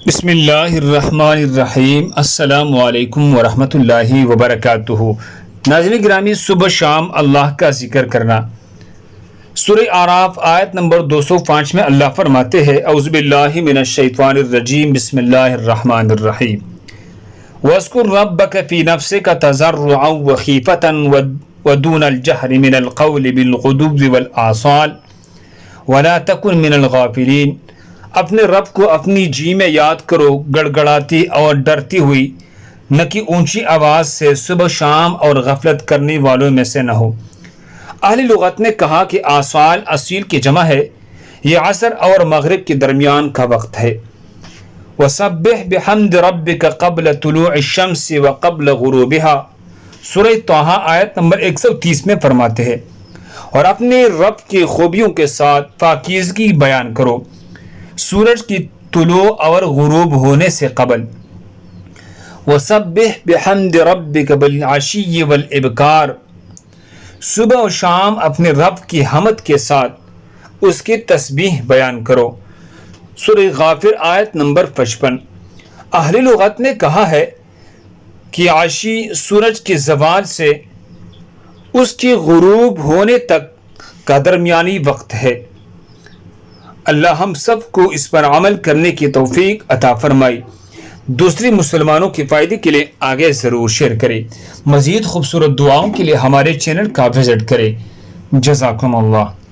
بسم اللہ الرحمن الرحیم۔ السلام علیکم ورحمۃ اللہ وبرکاتہ۔ ناظرین گرامی، صبح شام اللہ کا ذکر کرنا۔ سورہ اعراف آیت نمبر 205 میں اللہ فرماتے ہیں اعوذ باللہ من الشیطان الرجیم بسم اللہ الرحمن الرحیم وَاذْكُرْ رَبَّكَ فِي نَفْسِكَ تَضَرُّعًا وَخِيفَةً وَدُونَ الْجَهْرِ مِنَ الْقَوْلِ بِالْغُدُوِّ وَالْآصَالِ وَلَا تَكُنْ مِنَ الْغَافِلِينَ۔ اپنے رب کو اپنی جی میں یاد کرو، گڑ گڑاتی اور ڈرتی ہوئی، نہ کہ اونچی آواز سے صبح شام اور غفلت کرنے والوں میں سے نہ ہو۔ اہل لغت نے کہا کہ آصال اصیل کی جمع ہے، یہ عصر اور مغرب کے درمیان کا وقت ہے۔ وَسَبِّحْ بِحَمْدِ رَبِّكَ قَبْلَ طُلُوعِ الشَّمْسِ وَقَبْلَ غُرُوبِهَا۔ سورہ طٰہٰ آیت نمبر 130 میں فرماتے ہیں اور اپنے رب کی خوبیوں کے ساتھ پاکیزگی بیان کرو سورج کی طلوع اور غروب ہونے سے قبل۔ وَسَبِّحْ بِحَمْدِ رَبِّكَ بِالْعَشِيِّ وَالْإِبْكَارِ۔ صبح و شام اپنے رب کی حمد کے ساتھ اس کی تسبیح بیان کرو۔ سورہ غافر آیت نمبر 55۔ اہل لغت نے کہا ہے کہ عشی سورج کے زوال سے اس کے غروب ہونے تک کا درمیانی وقت ہے۔ اللہ ہم سب کو اس پر عمل کرنے کی توفیق عطا فرمائی۔ دوسری مسلمانوں کے فائدے کے لیے آگے ضرور شیئر کریں۔ مزید خوبصورت دعاؤں کے لیے ہمارے چینل کا وزٹ کریں۔ جزاکم اللہ۔